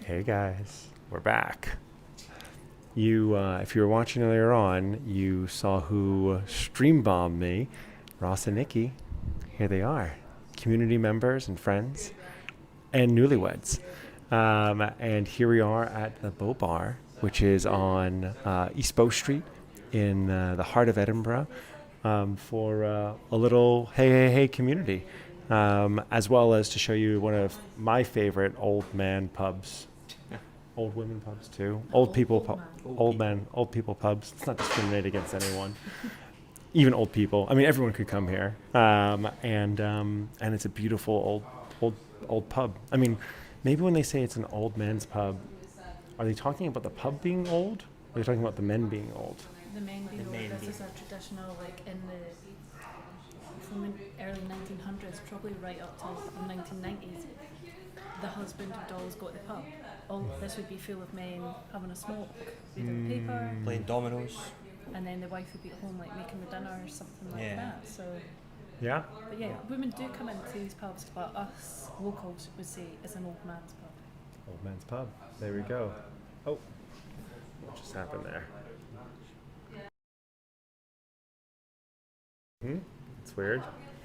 Hey guys, we're back. If you were watching earlier on, you saw who stream bombed me, Ross and Nikki. Here they are, community members and friends, and newlyweds. And here we are at the Bow Bar, which is on East Bow Street in the heart of Edinburgh, for a little hey community, as well as to show you one of my favorite old man pubs. Old women pubs too. Old people pubs. It's not discriminate against anyone, even old people. I mean, everyone could come here, and it's a beautiful old pub. I mean, maybe when they say it's an old man's pub, are they talking about the pub being old? Or are they talking about the men being old? The men being old. This is a traditional, like from the early 1900s, probably right up till the 1990s. The husband would always go to the pub. All this would be full of men having a smoke, reading the paper, playing dominoes, and then the wife would be at home, like making the dinner or something like that. So, yeah. But yeah, women do come into these pubs, but us locals would say it's an old man's pub. Old man's pub. There we go. Oh, what just happened there? It's weird.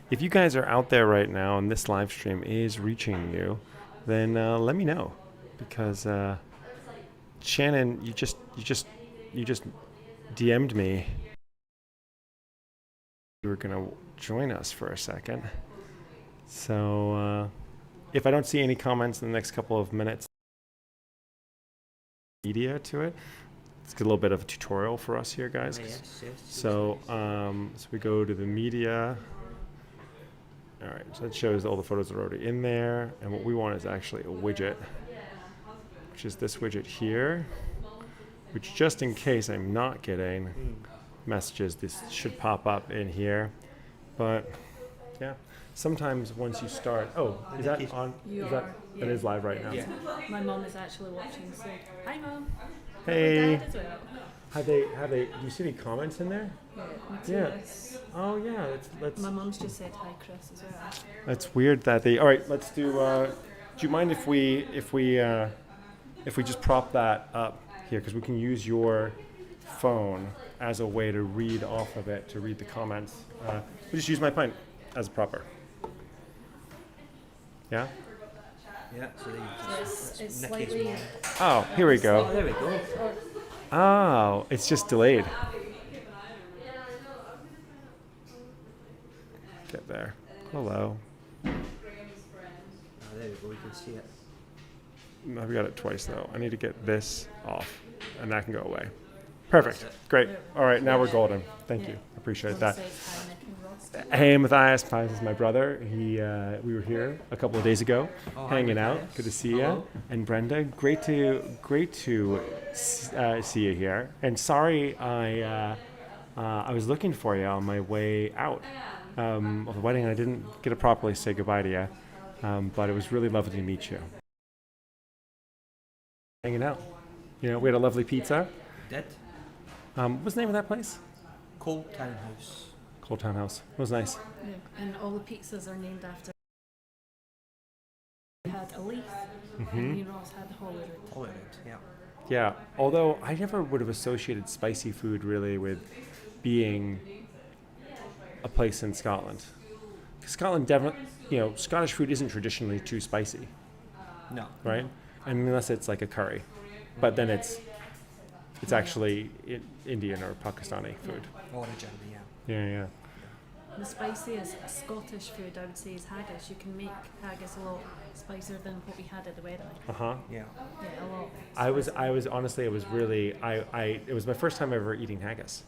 If you guys are out there right now and this live stream is reaching you, then let me know, because Shannon, you just DM'd me. You were gonna join us for a second. So if I don't see any comments in the next couple of minutes, media to it. It's a little bit of a tutorial for us here, guys. Yes. So we go to the media. All right, so that shows all the photos that are already in there, and what we want is actually a widget, which is this widget here, which, just in case I'm not getting messages, this should pop up in here. But yeah, sometimes once you start, is that on? That is live right now. Yeah. My mom is actually watching, so hi mom. Hey. My dad as well. Have they? Do you see any comments in there? Yeah, me too. Yeah. Yes. Oh yeah. Let's. My mom's just said hi, Chris, as well. That's weird that they. All right, let's do. Do you mind if we just prop that up here, because we can use your phone as a way to read off of it, to read the comments. We just use my phone as a proper. Yeah. Yeah, so Yes, it's Nikki's slightly. mom. Oh, here we go. Oh, there we go. Oh, it's just delayed. Get there. Hello. Oh, there we go, we can see it. I've got it twice though. I need to get this off, and that can go away. Perfect. Great. All right, now we're golden. Thank you. Appreciate that. Says hi, Nick and Ross. Hey, Matthias. Matthias is my brother. We were here a couple of days ago, hanging out. Matthias. Good to see you. And Brenda, great to see you here. And sorry, I was looking for you on my way out of the wedding, and I didn't get to properly say goodbye to you. But it was really lovely to meet you. Hanging out. You know, we had a lovely pizza. Did? What's the name of that place? Cold Town House. Cold Town House. It was nice. Yeah, and all the pizzas are named after. We had a leaf, and me and Ross had Holyrood. Holyrood, yeah. Yeah, although I never would have associated spicy food really with being a place in Scotland. Scotland definitely, Scottish food isn't traditionally too spicy, No. right? Unless it's like a curry, but then it's actually Indian or Pakistani food. Origin, yeah. Yeah. The spiciest Scottish food, I would say, is haggis. You can make haggis a lot spicier than what we had at the wedding. Uh-huh. Yeah. Yeah, a lot. I was honestly, it was really, it was my first time ever eating haggis.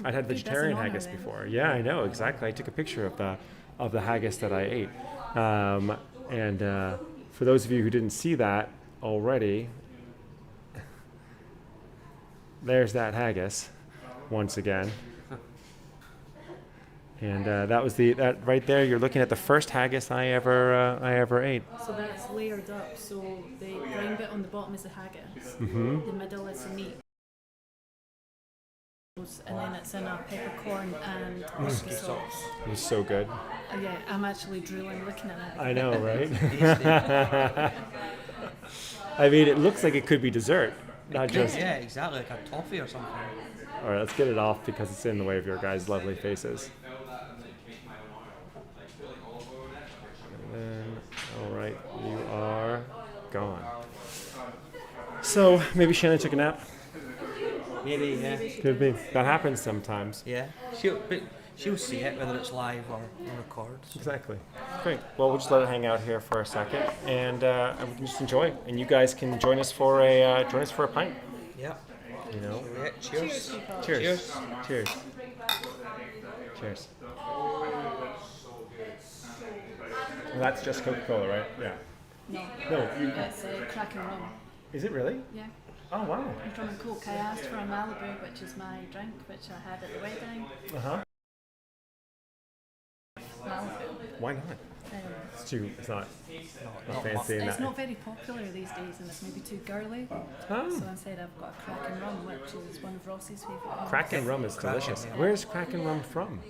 I'd had Food does vegetarian an honour haggis then. before. Yeah, I know, exactly. I took a picture of the haggis that I ate. And for those of you who didn't see that already, there's that haggis once again. And that was that right there. You're looking at the first haggis I ever ate. So that's layered up. So the brown bit on the bottom is the haggis. The middle is the meat. And then it's in a peppercorn and whiskey sauce. It was so good. Yeah, I'm actually drooling looking at it. I know, right? I mean, it looks like it could be dessert, not just. Yeah, exactly, like a toffee or something. All right, let's get it off because it's in the way of your guys' lovely faces. And then, all right, you are gone. So maybe Shannon took a nap. Maybe, yeah. Could be. That happens sometimes. Yeah. She'll see it, whether it's live or on records. Exactly. Great. Well, we'll just let it hang out here for a second, and we can just enjoy. And you guys can join us for a pint. Yeah. You know. Yeah. Cheers. Cheers. Cheers. Cheers. Well, that's just Coca-Cola, right? Yeah. No. No. It's Kraken rum. Is it really? Yeah. Oh wow. And rum and coke. I asked for a Malibu, which is my drink, which I had at the wedding. Uh huh. Malibu. Why not? It's not fancy. It's not very popular these days, and it's maybe too girly. Oh. So instead, I've got a Kraken rum, which is one of Ross's favourite. Kraken rum is delicious. yeah. Where's Kraken rum from?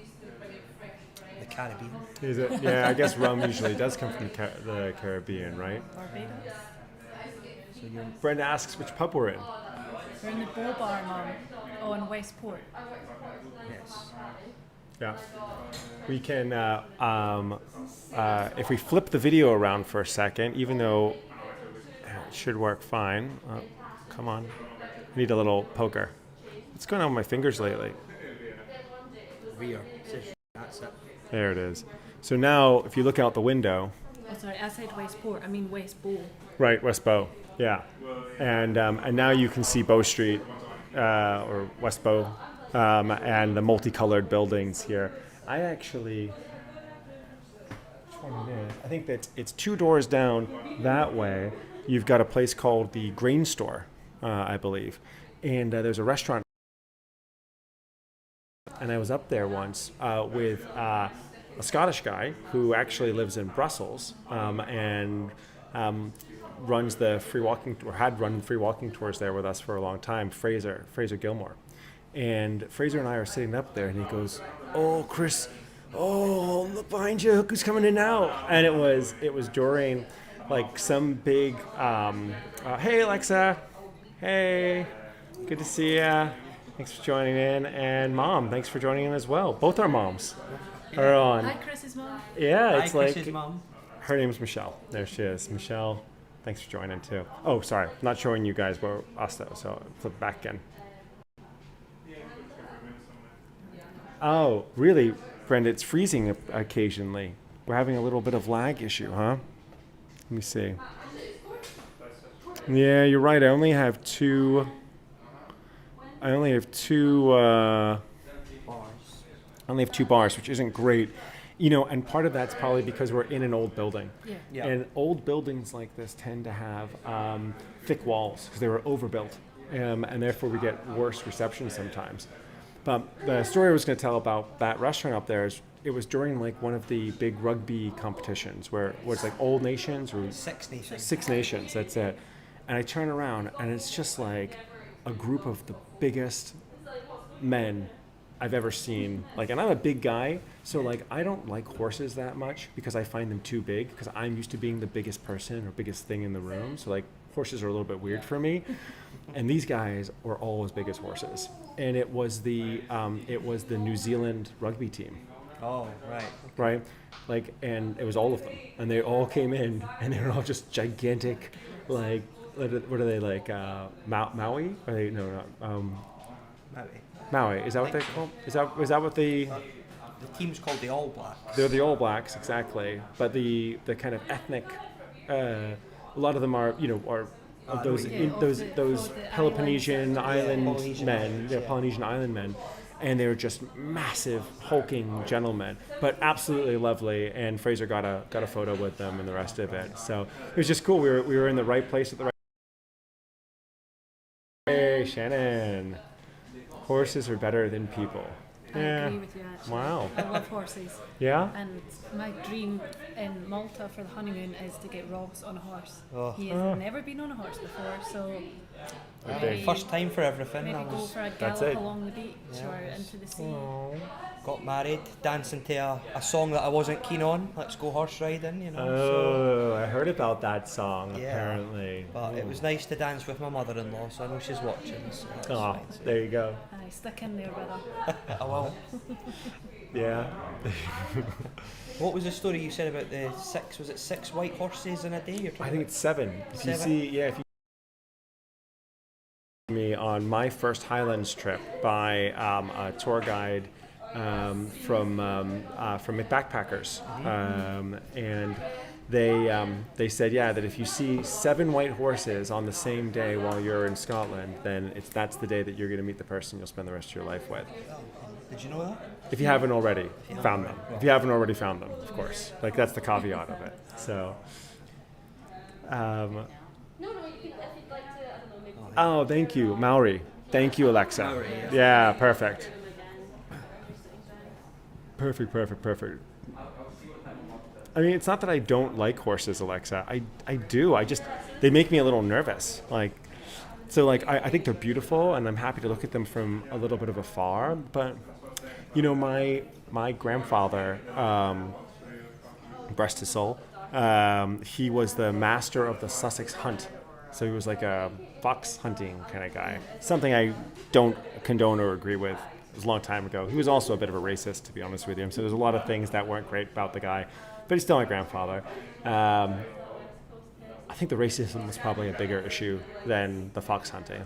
The Caribbean. Is it? Yeah, I guess rum usually does come from the Caribbean, right? Barbados. So Brenda asks which pub we're in. We're in the Bow Bar, Mum. Oh, in Westport. Yes. Yeah. We can, if we flip the video around for a second, even though it should work fine. Come on. I need a little poker. What's going on with my fingers lately? Rear. That's it. There it is. So now, if you look out the window. Oh, sorry, I said Westport. I mean West Bow. Right, West Bow. Yeah. And now you can see Bow Street, or West Bow, and the multicolored buildings here. I actually, which one it is? I think that it's 2 doors down that way. You've got a place called the Grain Store, I believe. And there's a restaurant. And I was up there once with a Scottish guy who actually lives in Brussels and runs the free walking, or had run free walking tours there with us for a long time, Fraser Gilmore. And Fraser and I are sitting up there, and he goes, "Oh, Chris, oh, look behind you, look who's coming in now." And it was during like some big, "Hey Alexa, hey, good to see ya. Thanks for joining in." And Mom, thanks for joining in as well. Both our moms are on. Hi, Chris's mum. Yeah, it's Hi, like Chris's mum. her name's Michelle. There she is, Michelle. Thanks for joining too. Oh, sorry, not showing you guys but us though. So flip back again. Oh, really, Brenda? It's freezing occasionally. We're having a little bit of lag issue, huh? Let me see. Yeah, you're right. I only have two bars, which isn't great. You know, and part of that's probably because we're in an old building. Yeah. And old buildings like this tend to have thick walls because they were overbuilt. And therefore we get worse reception sometimes. But the story I was going to tell about that restaurant up there is it was during like one of the big rugby competitions where it was like Old Nations or Six Nations. Six Nations, that's it. And I turn around and it's just like a group of the biggest men I've ever seen. Like, and I'm a big guy, so like I don't like horses that much because I find them too big because I'm used to being the biggest person or biggest thing in the room. So like horses are a little bit weird for me. And these guys were all as big as horses. And it was the New Zealand rugby team. Oh, right. Right? Like, and it was all of them. And they all came in and they were all just gigantic, like, what are they, like, Maui? Are they, no, Maui. Maui. Is that what they're called? Is that what the team's called the All Blacks. They're the All Blacks, exactly. But the kind of ethnic, a lot of them are, you know, are those Peloponnesian island Polynesian men, islands, yeah, Polynesian island men, and they were just massive, hulking gentlemen, but absolutely lovely. And Fraser got a photo with them and the rest of it. So it was just cool. We were in the right place at the right. Hey, Shannon. Horses are better than people. I Yeah. agree with you actually. Wow. I love horses. Yeah? And my dream in Malta for the honeymoon is to get Ross on a horse. Oh. He has never been on a horse before, so maybe, First time for everything. maybe I go was for a That's gallop it. along the beach Yeah, or it was- into the sea. Oh. got married, dancing to a song that I wasn't keen on. Let's go horse riding, you know. Oh, I heard about that song, Yeah. apparently. But it was nice to dance with my mother-in-law, so I know she's watching. So that's Oh, fine. So there you go. Aye, stick in there, brother. I will. Yeah. What was the story you said about the six? Was it 6 white horses in a day? You're I talking think it's 7. If you 7? see, yeah, if you me on my first Highlands trip by a tour guide from McBackpackers, and they said, yeah, that if you see 7 white horses on the same day while you're in Scotland, then that's the day that you're going to meet the person you'll spend the rest of your life with. Did you know that? If you haven't already found them. If you haven't already found them, of course. Like, that's the caveat of it. So, oh, thank you, Maori. Thank you, Alexa. Maori, Yeah, perfect. Perfect. I mean, it's not that I don't like horses, Alexa. I do. They make me a little nervous. Like, I think they're beautiful, and I'm happy to look at them from a little bit of afar. But, you know, my grandfather, rest his soul, he was the master of the Sussex hunt. So he was like a fox hunting kind of guy. Something I don't condone or agree with. It was a long time ago. He was also a bit of a racist, to be honest with you. So there's a lot of things that weren't great about the guy. But he's still my grandfather. I think the racism was probably a bigger issue than the fox hunting.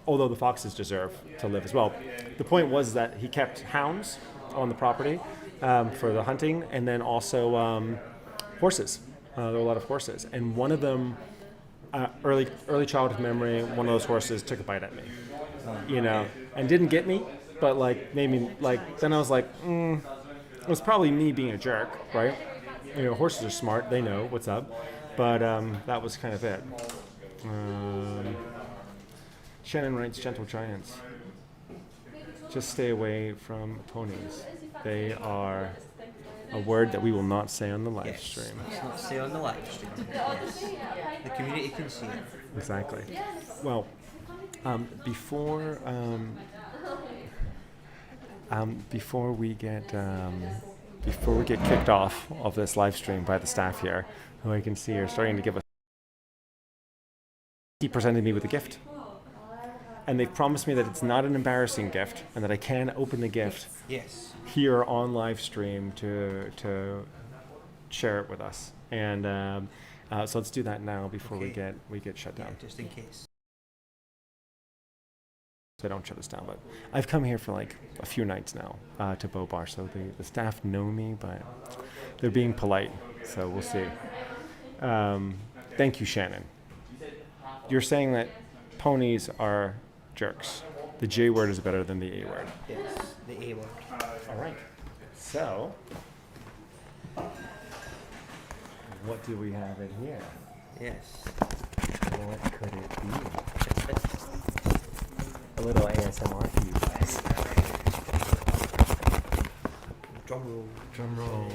Although the foxes deserve to live as well. The point was that he kept hounds on the property for the hunting, and then also horses. There were a lot of horses. And one of them, early childhood memory, one of those horses took a bite at me. You know, and didn't get me, but like made me like. Then I was like, it was probably me being a jerk, right? You know, horses are smart; they know what's up. But that was kind of it. Shannon writes, "Gentle giants. Just stay away from ponies. They are a word that we will not say on the live stream." Let's not say on the live stream. Yes. The community can see it. Exactly. Well, before we get kicked off of this live stream by the staff here, who I can see are starting to give us, he presented me with a gift, and they've promised me that it's not an embarrassing gift, and that I can open the gift Yes. here on live stream to share it with us. And so let's do that now before Okay. we get shut down. Yeah, just in case. So don't shut us down. But I've come here for like a few nights now to Bow Bar, so the staff know me, but they're being polite. So we'll see. Thank you, Shannon. You're saying that ponies are jerks. The J word is better than the A word. Yes. The A word. All right. So, what do we have in here? Yes. What could it be? A little ASMR for you guys. Drum roll. Drum roll.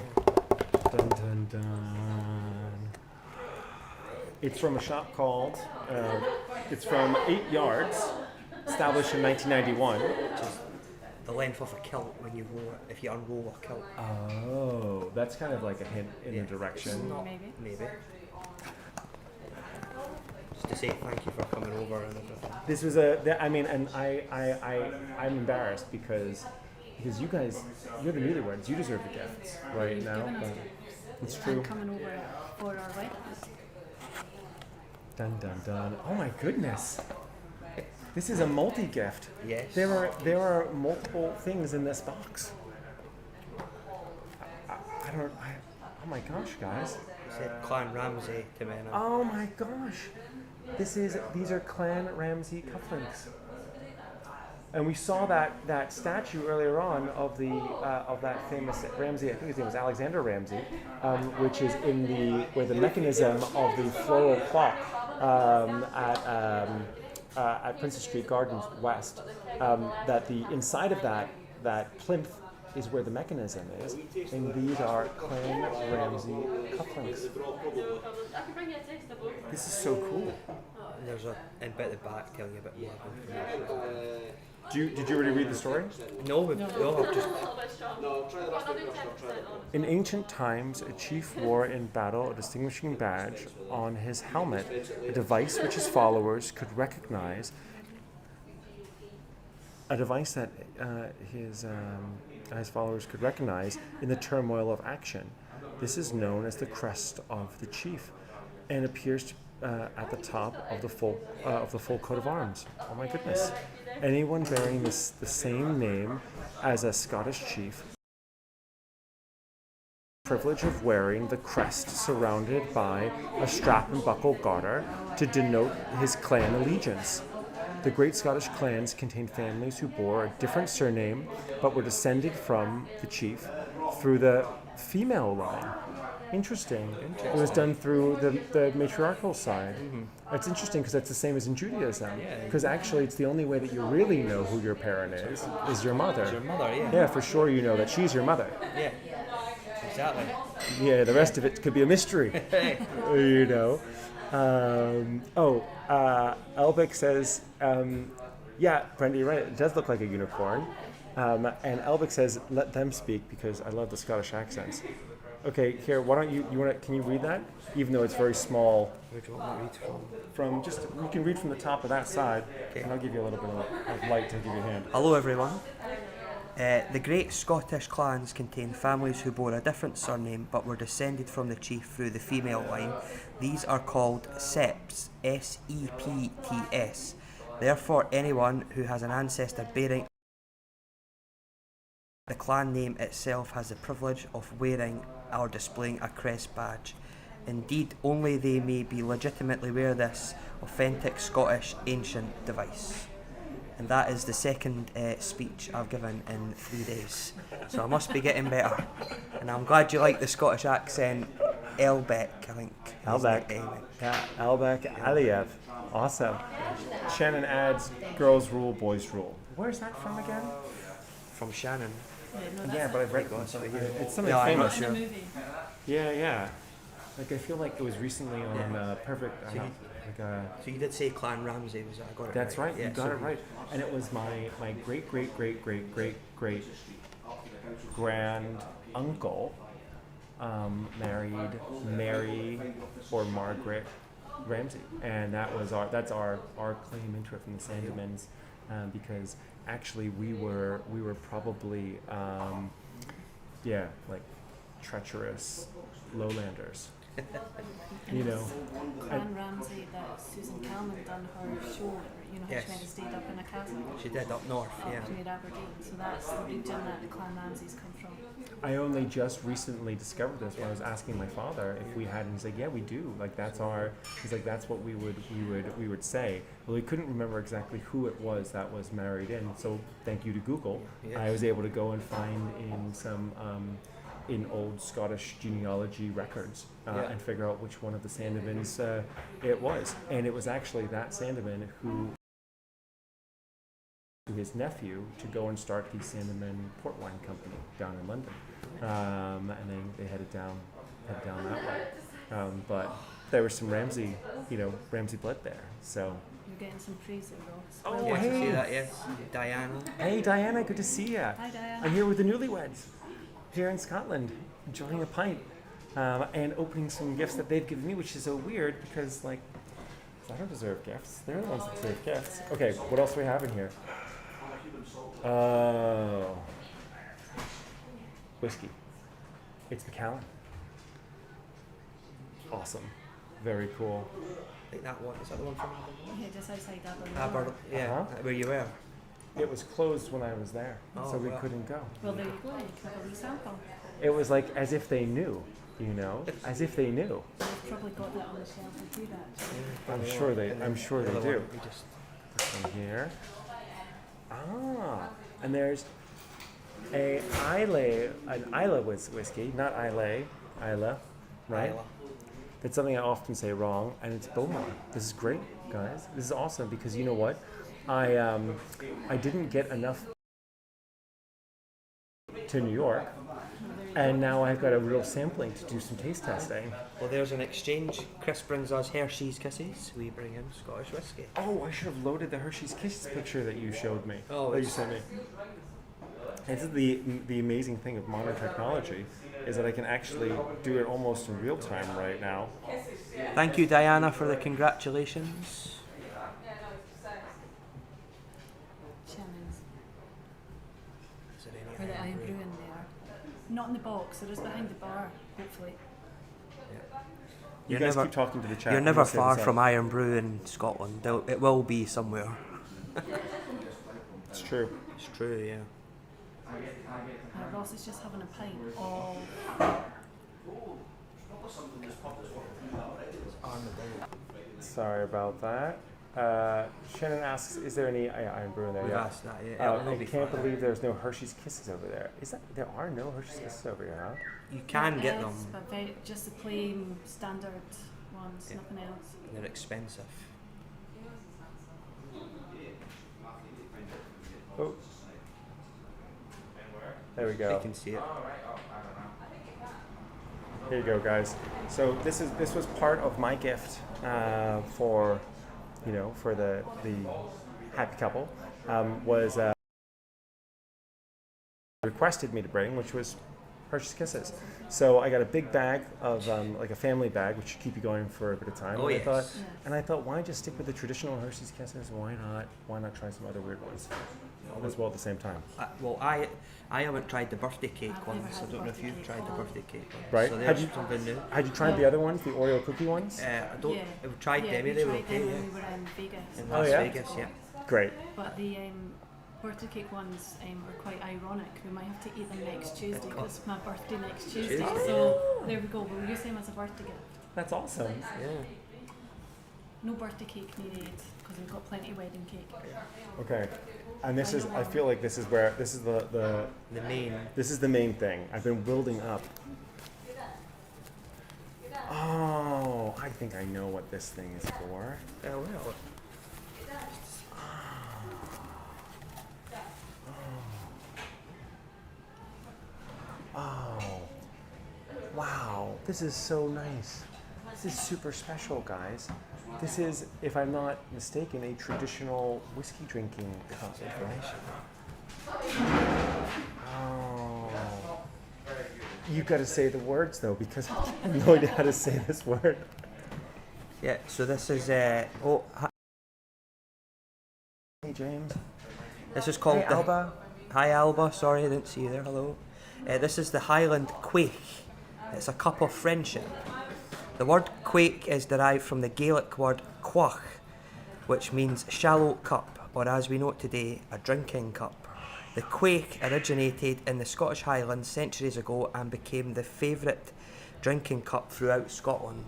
Dun dun dun. It's from a shop called, it's from 8 Yards, established in 1991. Which is the length of a kilt when you roll it, if you unroll a kilt. Oh, that's kind of like a hint in the direction. Not, Maybe. maybe. Just to say thank you for coming over and everything. This was I'm embarrassed because you guys, you're the newlyweds, you deserve the gifts right now. given us But gifts. it's true. And coming over for our wedding. Dun dun dun. Oh my goodness. This is a multi-gift. Yes. There are multiple things in this box. Oh my gosh, guys. Said Clan Ramsay to me. Oh my gosh. These are Clan Ramsay cufflinks. And we saw that statue earlier on of that famous Ramsay, I think his name was Alexander Ramsay, which is where the mechanism of the floral clock at Princess Street Gardens West, that the inside of that that plinth is where the mechanism is, and these are Clan Ramsey cufflinks. This is so cool. There's a bit at the back telling you a bit more information. Did you already read the story? No, I've just In ancient times, a chief wore in battle a distinguishing badge on his helmet, a device which his followers could recognize. A device that his followers could recognize in the turmoil of action. This is known as the crest of the chief, and appears at the top of the full coat of arms. Oh my goodness! Anyone bearing the same name as a Scottish chief, privilege of wearing the crest surrounded by a strap and buckle garter to denote his clan allegiance. The great Scottish clans contained families who bore a different surname but were descended from the chief through the female line. Interesting. It was done through the matriarchal side. Mm-hmm. It's interesting because that's the same as in Judaism. Because actually, it's the only way that you really know who your parent is your mother. It's your mother, yeah. Yeah, for sure you know that she's your mother. Yeah, exactly. Yeah, the rest of it could be a mystery. You know. Elbic says, yeah, Brenda, you're right. It does look like a unicorn. And Elbic says, let them speak because I love the Scottish accents. Okay, here, why don't can you read that? Even though it's very small. Where do you want me to read from? You can read from the top of that side, and I'll give you a little bit of light to give you a hand. Hello everyone. The great Scottish clans contained families who bore a different surname but were descended from the chief through the female line. These are called septs, S-E-P-T-S. Therefore, anyone who has an ancestor bearing the clan name itself has the privilege of wearing or displaying a crest badge. Indeed, only they may be legitimately wear this authentic Scottish ancient device. And that is the second speech I've given in 3 days. So I must be getting better. And I'm glad you like the Scottish accent. Elbeck, I think. Elbeck. Yeah, Elbeck Aliyev. Awesome. Shannon adds, girls rule, boys rule. Where's that from again? From Shannon. Yeah, but I've read it. It's something I'm famous. not sure. Yeah. Like I feel like it was recently on Perfect. So you did say Clan Ramsey, was that? I got it That's right. Yeah, You got it right. And it was my great grand uncle married Mary or Margaret Ramsey, and that's our claim into it from the Sandemans, because actually we were probably like treacherous lowlanders. You know, Clan Ramsey that Susan Calman done her show, you know, how Yes. she went and stayed up in a castle She did up north, yeah. up near Aberdeen. So that's the region that the Clan Ramseys come from. I only just recently discovered this when I was asking my father if we had, and he's like, yeah, we do. Like that's what we would say. Well, he couldn't remember exactly who it was that was married in. So thank you to Google, Yes. I was able to go and find in some in old Scottish genealogy records and figure out which one of the Sandemans it was. And it was actually that Sandeman who to his nephew to go and start the Sandeman Port Wine Company down in London. And then they headed down that way. But there was some Ramsey blood there. So You're getting some praise there, Ross. Oh, Yes, I hey. see that, yes. Diana. hey Diana, good to see you. Hi, Diana. I'm here with the newlyweds here in Scotland, enjoying a pint and opening some gifts that they've given me, which is so weird because I don't deserve gifts. They're the ones that deserve gifts. Okay, what else do we have in here? Oh, whiskey. It's Macallan. Awesome. Very cool. I think that one, is that the one from Yeah, just outside Aberdeen. Aberdeen? Yeah, Uh-huh. where you were. It was closed when I was there, Oh, so we wow. couldn't go. Well, there you go. You can have a wee sample. It was like as if they knew, as if they knew. They've probably got that on the shelf with you, actually. I'm sure they The other do. one, we just This one here. And there's an Islay whiskey, not Islay, right? Isla. It's something I often say wrong, and it's Beaumont. This is great, guys. This is awesome because you know what? I didn't get enough to New York, and now I've got a real sampling to do some taste testing. Well, there's an exchange. Chris brings us Hershey's Kisses. We bring him Scottish whiskey. Oh, I should have loaded the Hershey's Kisses picture that you showed me. Oh, that you it's- sent me. This is the amazing thing of modern technology, is that I can actually do it almost in real time right now. Thank you, Diana, for the congratulations. Shannon's. Is there Where the any Iron Brew in there. Not in the box, they're just behind the bar, hopefully. You You're guys never- keep talking to the chat. You're I'm never gonna say far this from out. Iron Brew in Scotland. It will be somewhere. It's true. It's true, yeah. Ross is just having a pint of Sorry about that. Shannon asks, is there any Iron Brew in there? We've Yeah. asked that, yeah. It'll I be can't fine. believe there's no Hershey's Kisses over there. Is that there are no Hershey's Kisses over here, huh? You can get Yes, them. but just the plain standard ones, Yeah. nothing else. They're expensive. Oh. There we You go. can see it. Here you go, guys. So this was part of my gift for the happy couple was requested me to bring, which was Hershey's Kisses. So I got a big bag of like a family bag, which should keep you going for a bit of time. Oh, and yes. I thought, why just stick with the traditional Hershey's Kisses? Why not try some other weird ones as well at the same time? I haven't tried the birthday cake I've ones. never I had don't know if birthday you've cake tried the one. birthday cake ones. Right. So Had there's you- something new. Had you tried the other ones, the Oreo cookie ones? I don't. Yeah. We've tried yeah, them. we They were tried okay. them Yeah. when we were in Vegas. In Oh, Las yeah? Vegas, yeah. Great. But the birthday cake ones were quite ironic. We might have to eat them next Tuesday because it's my birthday next Tuesday. Tuesday. So there we go. We'll use them as a birthday gift. That's awesome. Yeah. No birthday cake needed because we've got plenty of wedding cake. Okay. And I feel like this is the The main. this is the main thing. I've been building up. Oh, I think I know what this thing is for. Well. Oh, wow. This is so nice. This is super special, guys. This is, if I'm not mistaken, a traditional whiskey drinking cup. Oh. You've got to say the words, though, because I have no idea how to say this word. Yeah. So this is Hey, James. this is called Hey, the. Alba. Hi Alba. Sorry, I didn't see you there. Hello. This is the Highland Quaich. It's a cup of friendship. The word quaich is derived from the Gaelic word quach, which means shallow cup, or as we know it today, a drinking cup. The quaich originated in the Scottish Highlands centuries ago and became the favourite drinking cup throughout Scotland.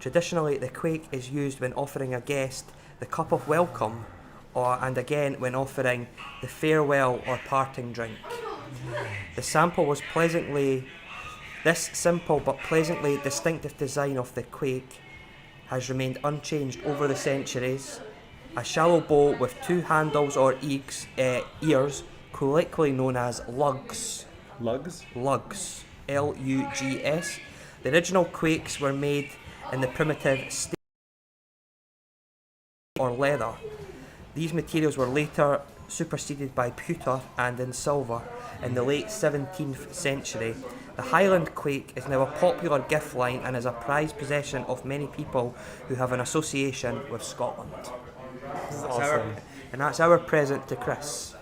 Traditionally, the quaich is used when offering a guest the cup of welcome, and again when offering the farewell or parting drink. This simple but pleasantly distinctive design of the quaich has remained unchanged over the centuries. A shallow bowl with two handles or ears, colloquially known as lugs. Lugs? Lugs. Lugs. The original quaichs were made in the primitive steel or leather. These materials were later superseded by pewter and in silver in the late 17th century. The Highland quaich is now a popular gift line and is a prized possession of many people who have an association with Scotland. This is That's awesome. that's our present to Chris.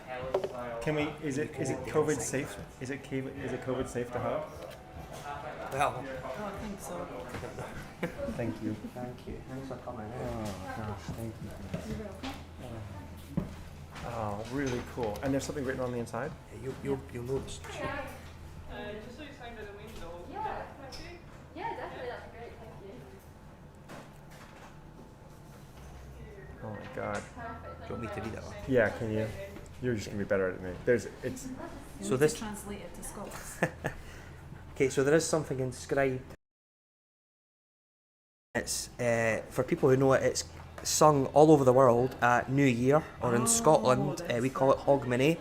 Can we? Is it COVID safe? Is it COVID safe to hug? Well, Oh, I think so. Thank you. thank you. Thanks for coming. Oh gosh, thank you. You're welcome. Oh, really cool. And there's something written on the inside? You'll notice. Just so you sign by the window. Yeah. Okay. Yeah, definitely. That'd be great. Thank you. Oh my god. Perfect. Do you want me to read it? Or? Yeah, can you? You're just gonna be better at it than me. It's You So need this- to translate it to Scots. Okay, so there is something inscribed. It's for people who know it. It's sung all over the world at New Year, or in Oh, Scotland that's we call it Hogmanay.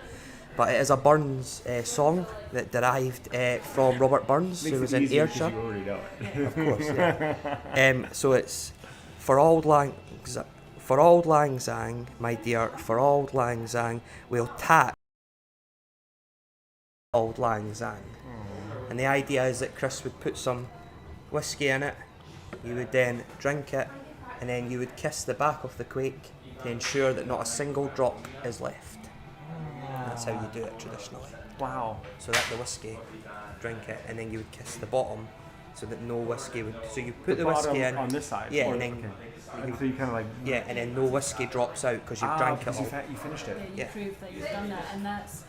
but it is a Burns song that derived from Robert Burns, who was in Ayrshire. Of course, yeah. So it's for auld lang syne, my dear, for auld lang syne, we'll tat auld lang syne. And the idea is that Chris would put some whiskey in it, you would then drink it, and then you would kiss the back of the quake to ensure that not a single drop is left. That's how you do it traditionally. Wow. So that the whiskey, drink it, and then you would kiss the bottom so that no whiskey would. So you put the whiskey in on this side. Yeah, or, and then so you kind of like. yeah, and then no whiskey drops out because you've drank it all. You finished it. Yeah, you prove that you've done that, and that's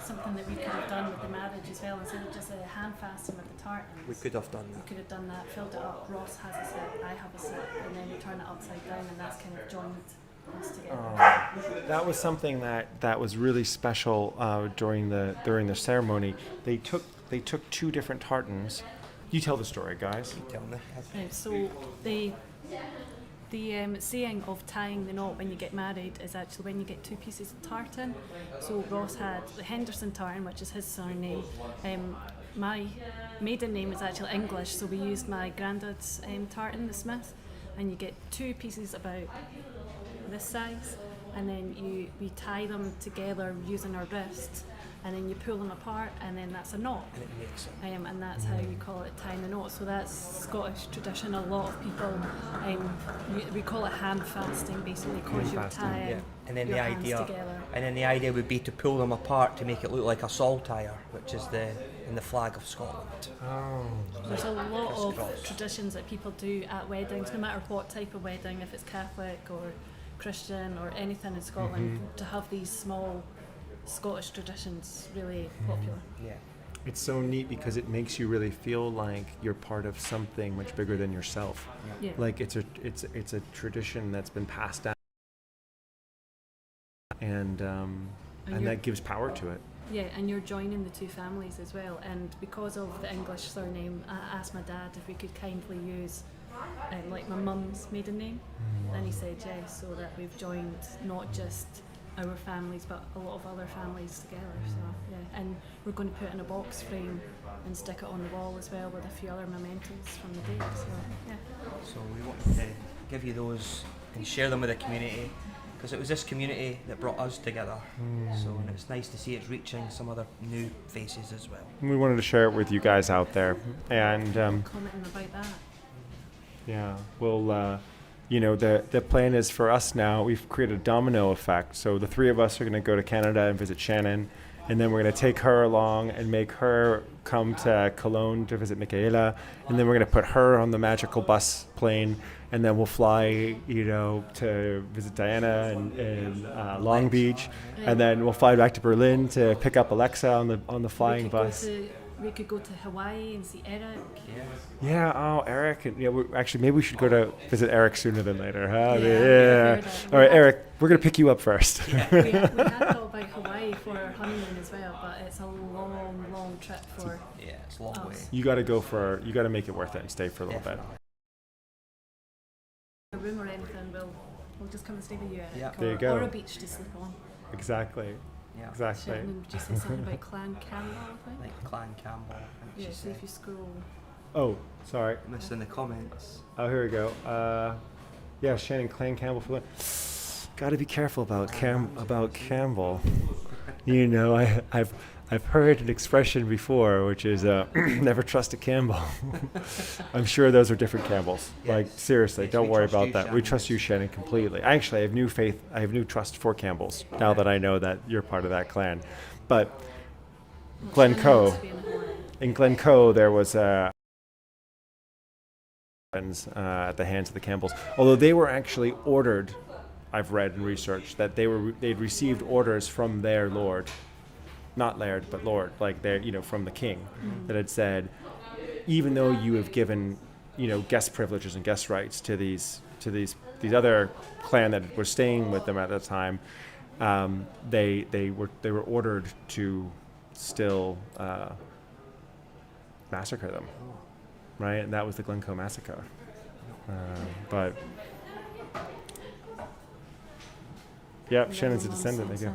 something that we could have done with the marriage as well. Instead of just a hand fasting with the tartans, We could have done we that. could have done that, filled it up. Ross has a sip, I have a sip, and then we turn it upside down, and that's kind of joined us together. That was something that was really special during the ceremony. They took two different tartans. You tell the story, guys. Tell me. So the saying of tying the knot when you get married is actually when you get two pieces of tartan. So Ross had the Henderson tartan, which is his surname. My maiden name is actually English, so we used my granddad's tartan, the Smith, and you get two pieces about this size, and then we tie them together using our wrists, and then you pull them apart, and then that's a knot. And it makes it. And that's how you call it tying the knot. So that's Scottish tradition. A lot of people, we call it hand fasting, basically, because you're tying Yeah. And then your the hands idea, together. and then the idea would be to pull them apart to make it look like a saltire, which is in the flag of Scotland. There's a lot of Crisscross. traditions that people do at weddings, no matter what type of wedding, if it's Catholic or Christian or anything in Scotland, to have these small Scottish traditions really popular. Yeah. It's so neat because it makes you really feel like you're part of something much bigger than yourself. Yeah. Like it's a tradition that's been passed down, and that gives power to it. Yeah, and you're joining the two families as well. And because of the English surname, I asked my dad if we could kindly use like my mum's maiden name, and he said yes, so that we've joined not just our families but a lot of other families together. So yeah, and we're going to put it in a box frame and stick it on the wall as well with a few other mementos from the day. So yeah. So we wanted to give you those and share them with the community, because it was this community that brought us together. So and it's nice to see it's reaching some other new faces as well. We wanted to share it with you guys out there, and Commenting about that. yeah, we'll. The plan is for us now. We've created a domino effect. So the three of us are going to go to Canada and visit Shannon, and then we're going to take her along and make her come to Cologne to visit Michaela, and then we're going to put her on the magical bus plane, and then we'll fly, to visit Diana in Long Beach, and then we'll fly back to Berlin to pick up Alexa on the flying bus. We could go to Hawaii and see Eric. Yeah, Eric. Actually, maybe we should go to visit Eric sooner than later, huh? Yeah. All right, Eric, we're going to pick you up first. We had thought about Hawaii for our honeymoon as well, but it's a long, long trip for Yeah, it's a long way. You got to make it worth it and stay for a little bit. a room or anything. We'll just come and stay with you, Eric. Yeah. There you go. Or a beach to sleep on. Exactly. Yeah. Exactly. Shannon, did you say something about Clan Campbell, I think? Like Clan Campbell, I think Yeah, she see said. if you scroll. Oh, sorry. Missed in the comments. Oh, here we go. Yeah, Shannon Clan Campbell. Got to be careful about Campbell. I've heard an expression before, which is never trust a Campbell. I'm sure those are different Campbells. Yes. Like seriously, Yes, don't we worry trust about you, that. We Shannon. trust you, Shannon, completely. Actually, I have new faith. I have new trust for Campbells now that I know that you're part of that clan. But Glencoe, in Glencoe, there was at the hands of the Campbells. Although they were actually ordered, I've read and researched that they'd received orders from their lord. Not laird, but lord, like from the king, that had said, even though you have given, guest privileges and guest rights to these other clan that were staying with them at that time, they were ordered to still massacre them, right? And that was the Glencoe massacre. But yep, Shannon's a descendant. There you go.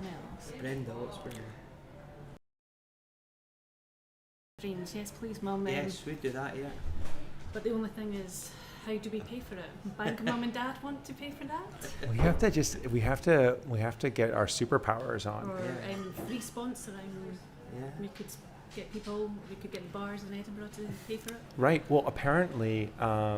Brenda, what's Brenda? Dreams, yes, please, Mum. Yes, we do that, yeah. But the only thing is, how do we pay for it? Bank Mum and Dad want to pay for that? We have to get our superpowers on. Or free sponsoring. Yeah. We could get people. We could get bars in Edinburgh to pay for it. Right. Well, apparently, I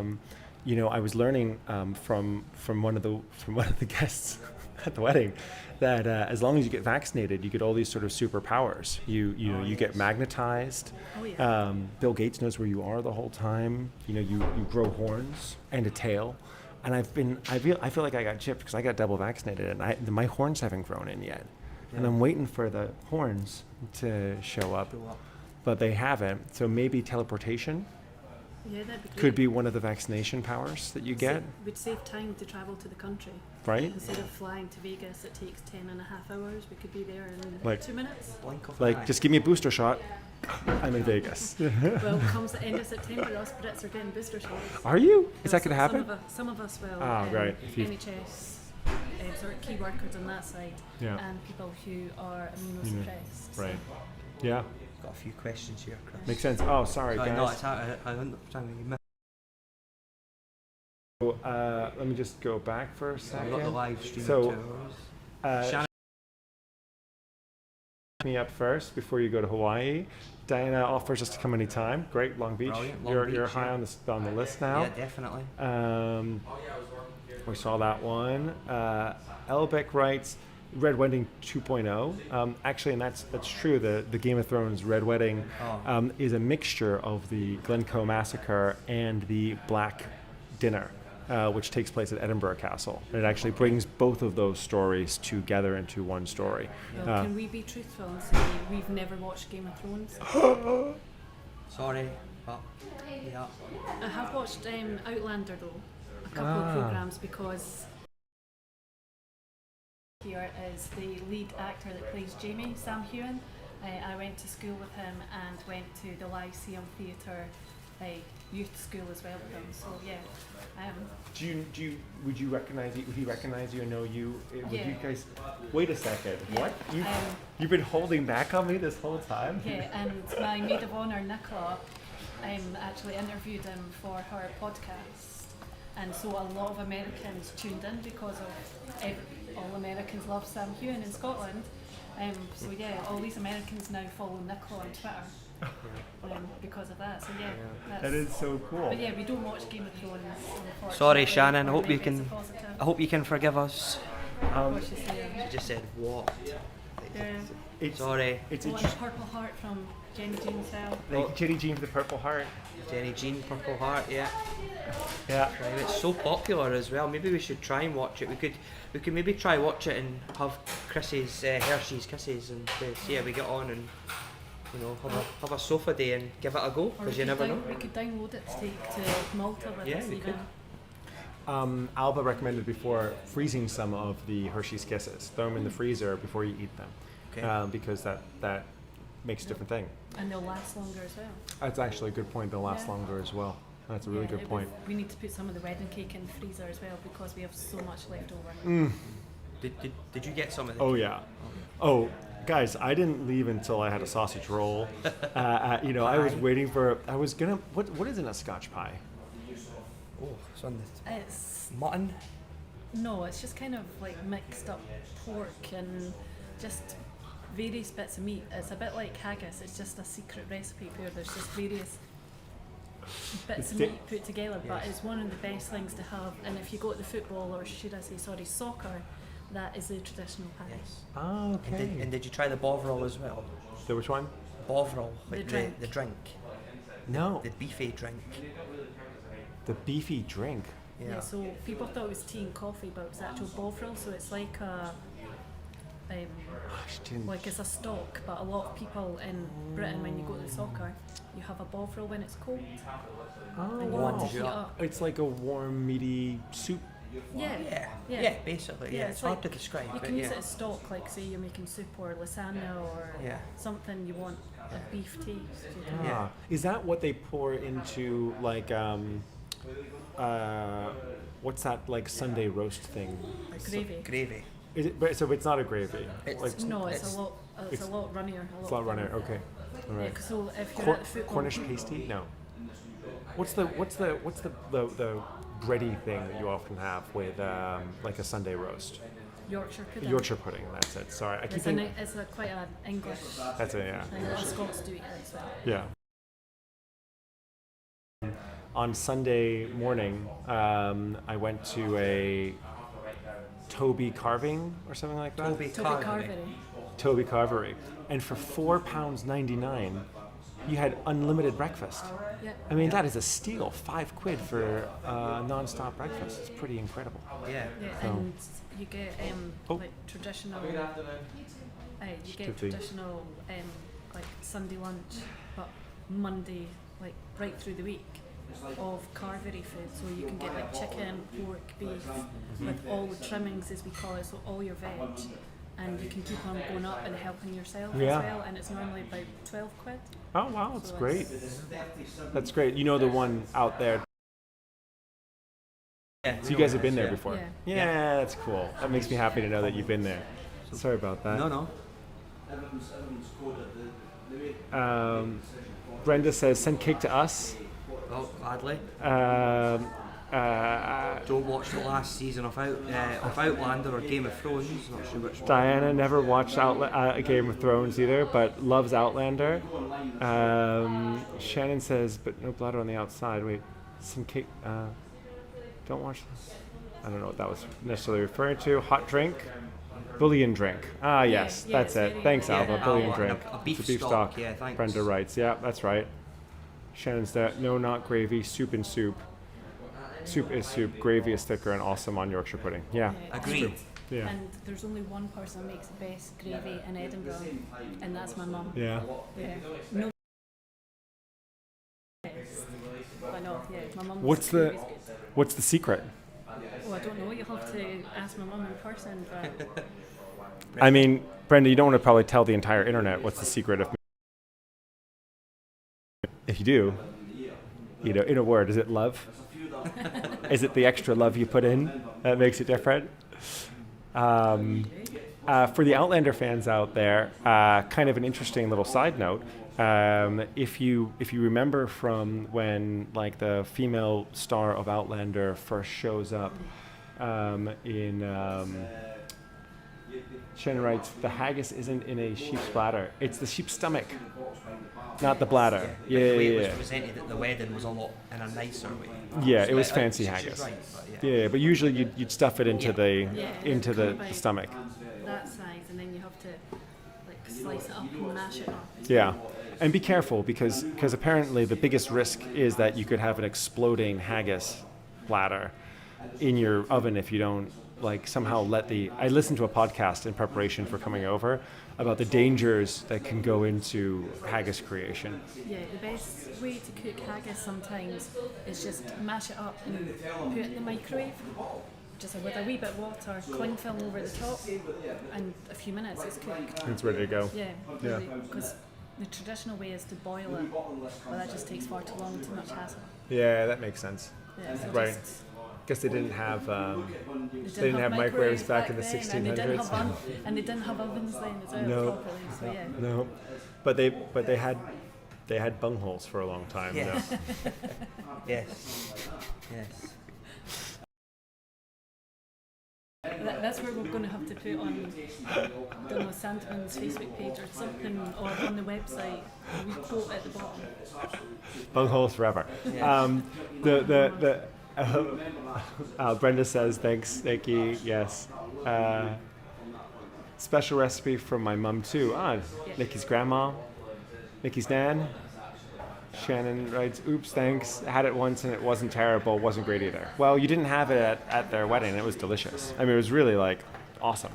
was learning from one of the guests at the wedding that as long as you get vaccinated, you get all these sort of superpowers. You get magnetized. Oh yeah. Bill Gates knows where you are the whole time. You grow horns and a tail. And I feel like I got chipped because I got double vaccinated and my horns haven't grown in yet. And I'm waiting for the horns to show up, but they haven't. So maybe teleportation Yeah, that'd be great. could be one of the vaccination powers that you get, Would save time to travel to the country. right? Instead of flying to Vegas, it takes 10.5 hours. We could be there in Like- 2 minutes. Blink of an eye. Like, just give me a booster shot. I'm in Vegas. Well, comes the end of September, us Brits are getting booster shots. Are you? Is that Some- going to happen? Some of us will. Oh, right. If you- NHS, sort of key workers on that side, Yeah. and people who are immunosuppressed. So- Right. Yeah. Got a few questions here, Chris. Makes sense. Oh, sorry, No, guys. it's I understand what you meant. So, let me just go back for a second. We've got the live stream So, to Shannon, me up first before you go to Hawaii. Diana offers us to come anytime. Great, Long Beach. Brilliant, Long You're Beach, high yeah. on the list now. Yeah, definitely. We saw that one. Elbeck writes Red Wedding 2.0. Actually, and that's true. The Game of Thrones Red Wedding is a mixture of the Glencoe Massacre and the Black Dinner, which takes place at Edinburgh Castle. And it actually brings both of those stories together into one story. Well, can we be truthful and say we've never watched Game of Thrones? Sorry, but yeah. I have watched Outlander though, a couple of programs, because here is the lead actor that plays Jamie, Sam Heughan. I went to school with him and went to the Lyceum Theatre youth school as well with him. So yeah, Would you recognize you? Would he recognize you and know you? Would Yeah. you guys? Wait a second. Yeah. What? You've been holding back on me this whole time? yeah, and my maid of honour Nicola actually interviewed him for her podcast, and so a lot of Americans tuned in because of all Americans love Sam Heughan in Scotland. So yeah, all these Americans now follow Nicola on Twitter because of that. So yeah, that's, That is so cool. But yeah, we don't watch Game of Thrones. Unfortunately. Sorry, Shannon. I Or hope you maybe it's can. a positive. I hope you can forgive us. What's she saying? She just said what? Yeah. It's, Sorry, It's Oh, and a Purple Heart from Jenny Jean Sell. like Jenny Jean for the Purple Heart. Jenny Jean, Purple Heart. Yeah. Yeah. Right, it's so popular as well. Maybe we should try and watch it. We could maybe try watch it and have Chris's Hershey's Kisses and see how we get on, and have a sofa day and give it a go, Or because you never know. we could download it to take to Malta with Yeah, us we even. could. Alba recommended before freezing some of the Hershey's Kisses. Throw them in the freezer before you eat them, Okay. because that makes a different thing. And they'll last longer as well. That's actually a good point. They'll last Yeah. longer as well. That's a really Yeah, good it point. We need to put some of the wedding cake in the freezer as well because we have so much left over. Did you get some of the? Oh yeah. Oh, guys, I didn't leave until I had a sausage roll. I was waiting for. I was gonna. What is in a Scotch pie? Oh, it's on the It's mutton. no, it's just kind of like mixed up pork and just various bits of meat. It's a bit like haggis. It's just a secret recipe where there's just various bits of meat put together. But it's one of the best things to have. And if you go to the football, or should I say, sorry, soccer, that is the traditional pie. Yes. Oh, okay. And did you try the bovril as well? So which one? Bovril, like The drink. the drink, No. the beefy drink. The beefy drink. Yeah. So people thought it was tea and coffee, but it was actual bovril. So it's like a like it's a stock, but a lot of people in Britain, when you go to the soccer, you have a bovril when it's cold. Oh, And you wow. want to heat up. It's like a warm, meaty soup. Yeah. Yeah, basically. Yeah, it's hard to describe. You but can use yeah. it as stock, like say you're making soup or lasagna or Yeah. something you want a beef taste. You can- Yeah. Ah, is that what they pour into like what's that like Sunday roast thing? Gravy. Gravy. Is it, but so it's not a gravy. It's- No, it's It's- a lot. It's a lot runnier. It's a lot runner. Okay. All Yeah, right. so if you're at the football, Cornish pasty? No. What's the bready thing that you often have with like a Sunday roast? Yorkshire pudding. Yorkshire pudding. That's it. Sorry, I keep thinking. It's quite an English That's it. Yeah. thing. The Scots do it as well. Yeah. On Sunday morning, I went to a Toby carving or something like that. Toby Toby Carvery. Carvery. Toby Carvery, and for £4.99, you had unlimited breakfast. Yeah. I mean, that is a steal. £5 for non-stop breakfast. It's pretty incredible. Yeah. Yeah, So- and you get Oh. like traditional. You get Fifty. traditional like Sunday lunch, but Monday, like right through the week, of carvery food. So you can get like chicken, pork, beef, with all the trimmings as we call it. So all your veg, and you can keep on going up and helping yourself Yeah. as well. And it's normally about £12. Oh wow, that's So great. That's great. You know the one out there. Yeah. So you guys have been there before. Yeah. Yeah, that's cool. That makes me happy to know that you've been there. Sorry about that. No. Brenda says, send cake to us. Well, gladly. Um, Don't watch the last season of Outlander or Game of Thrones. Not sure which one. Diana never watched Game of Thrones either, but loves Outlander. Shannon says, but no bladder on the outside. Wait, some cake. Don't watch this. I don't know what that was necessarily referring to. Hot drink. Bullion drink. Ah, yes, yeah, that's it's it. very Thanks, good. Alba. Yeah, Bullion Alba, drink. a beef It's a stock, yeah, thanks. Brenda writes. Yeah, that's right. Shannon's that. No, not gravy. Soup and soup. Soup is soup. Gravy is thicker and awesome on Yorkshire pudding. Yeah. Agreed. Yeah. And there's only one person that makes the best gravy in Edinburgh, and that's my mum. Yeah. Yeah. No. I know. Yeah, my mum. What's the secret? Oh, I don't know. You'll have to ask my mum in person. But I mean, Brenda, you don't want to probably tell the entire internet what's the secret of. If you do, you know, in a word, is it love? Is it the extra love you put in that makes it different? For the Outlander fans out there, kind of an interesting little side note. If you remember from when like the female star of Outlander first shows up Shannon writes, the haggis isn't in a sheep's bladder; it's the sheep's stomach, not the bladder. Yeah, The way it was yeah, presented at the wedding was a lot in a nicer way. yeah. It was She's fancy right, haggis. but yeah. Yeah, but usually you'd stuff it into the yeah, into it'll the come about stomach. that size, and then you have to like slice it up and mash it up. Yeah, and be careful because apparently the biggest risk is that you could have an exploding haggis bladder in your oven if you don't like somehow let the. I listened to a podcast in preparation for coming over about the dangers that can go into haggis creation. Yeah, the best way to cook haggis sometimes is just mash it up and put it in the microwave. Just with a wee bit of water, cling film over the top, and a few minutes it's cooked. It's ready to go. Yeah, Yeah. because the traditional way is to boil it, but that just takes far too long, too much hassle. Yeah, that makes sense. Yeah, so Right. just- Guess they didn't have they didn't have microwaves back in the then, and they didn't 1600s. have and they didn't have ovens then as well No. properly. So yeah. No, but they had bungholes for a long time. Yeah. No. Yes. Yes. That's where we're going to have to put on, I don't know, Sandman's Facebook page or something, or on the website. We quote at the bottom. Bungholes forever. Brenda says, thanks, Nikki. Yes. Special recipe from my mum, too. Nikki's grandma, Nikki's nan. Shannon writes, oops, thanks. Had it once and it wasn't terrible, wasn't great either. Well, you didn't have it at their wedding. It was delicious. I mean, it was really, like, awesome.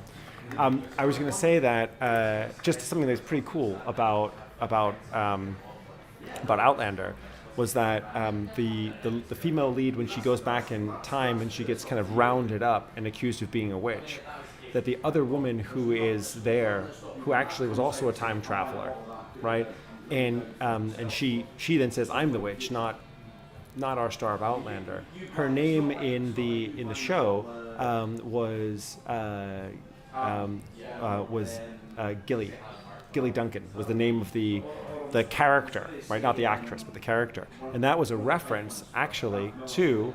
I was going to say that just something that's pretty cool about Outlander was that the female lead, when she goes back in time and she gets kind of rounded up and accused of being a witch, that the other woman who is there, who actually was also a time traveler, right? And she then says, "I'm the witch, not our star of Outlander." Her name in the show was was Gilly. Gilly Duncan was the name of the character, right? Not the actress, but the character. And that was a reference, actually, to